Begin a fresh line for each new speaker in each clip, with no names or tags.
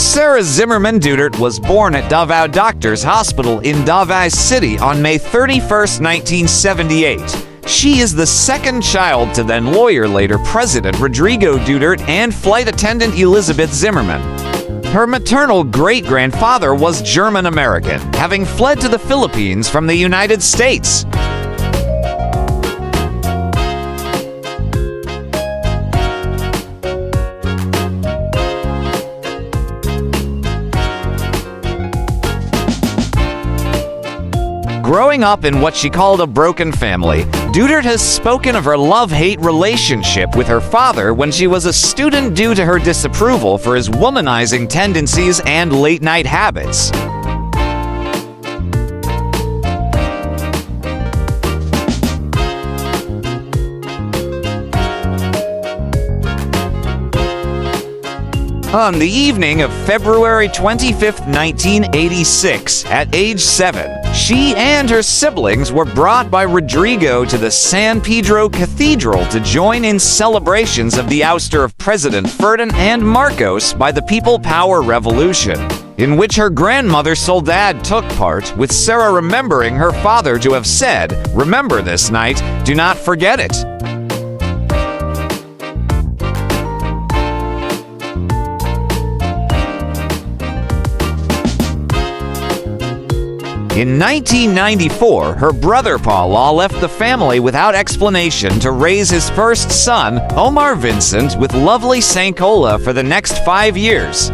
Sara Zimmerman Duterte was born at Davao Doctors Hospital in Davao City on May 31, 1978. She is the second child to then lawyer, later President Rodrigo Duterte, and flight attendant Elizabeth Zimmerman. Her maternal great-grandfather was German-American, having fled to the Philippines from the United States. Growing up in what she called a broken family, Duterte has spoken of her love-hate relationship with her father when she was a student due to her disapproval for his womanizing tendencies and late-night habits. On the evening of February 25, 1986, at age 7, she and her siblings were brought by Rodrigo to the San Pedro Cathedral to join in celebrations of the ouster of President Ferdinand Marcos by the People Power Revolution, in which her grandmother Soledad took part, with Sara remembering her father to have said, "Remember this night, do not forget it." In 1994, her brother Paula left the family without explanation to raise his first son, Omar Vincent, with lovely Sankola for the next 5 years.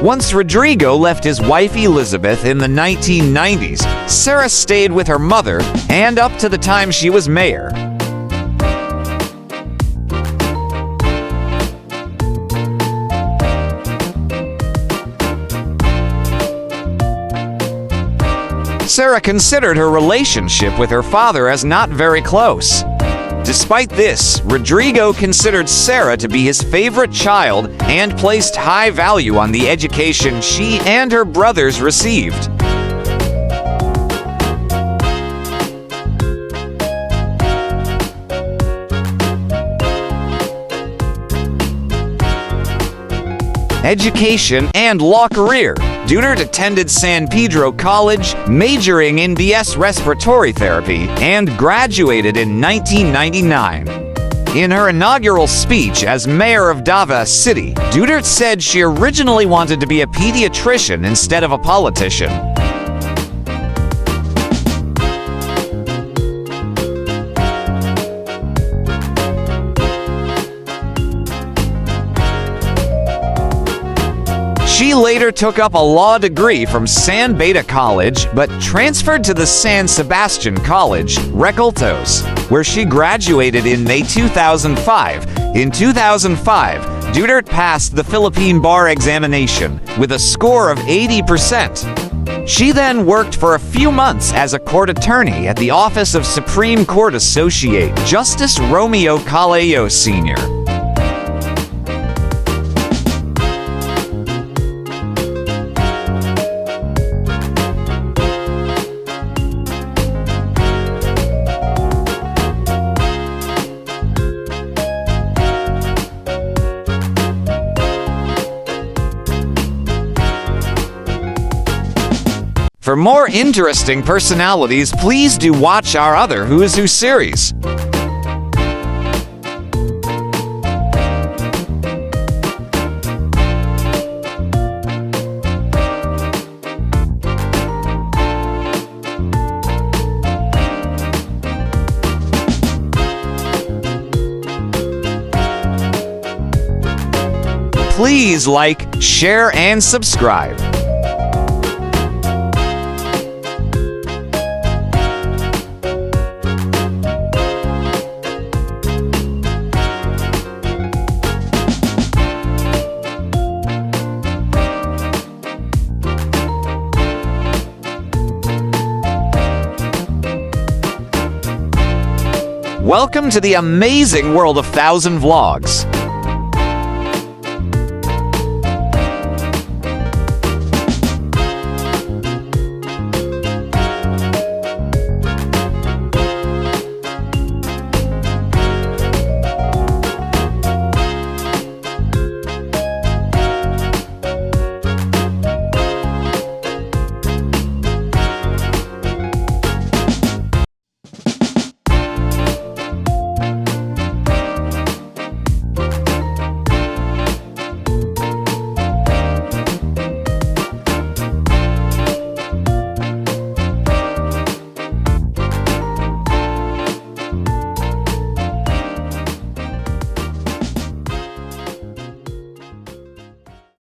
Once Rodrigo left his wife Elizabeth in the 1990s, Sara stayed with her mother, and up to the time she was mayor. Sara considered her relationship with her father as not very close. Despite this, Rodrigo considered Sara to be his favorite child and placed high value on the education she and her brothers received. Education and law career. Duterte attended San Pedro College, majoring in BS respiratory therapy, and graduated in 1999. In her inaugural speech as mayor of Davao City, Duterte said she originally wanted to be a pediatrician instead of a politician. She later took up a law degree from San Beda College, but transferred to the San Sebastian College, Recoltos, where she graduated in May 2005. In 2005, Duterte passed the Philippine bar examination with a score of 80%. She then worked for a few months as a court attorney at the Office of Supreme Court Associate Justice Romeo Callejo Sr. For more interesting personalities, please do watch our other Who's Who series. Please like, share, and subscribe. Welcome to the amazing world of 1000 Vlogs.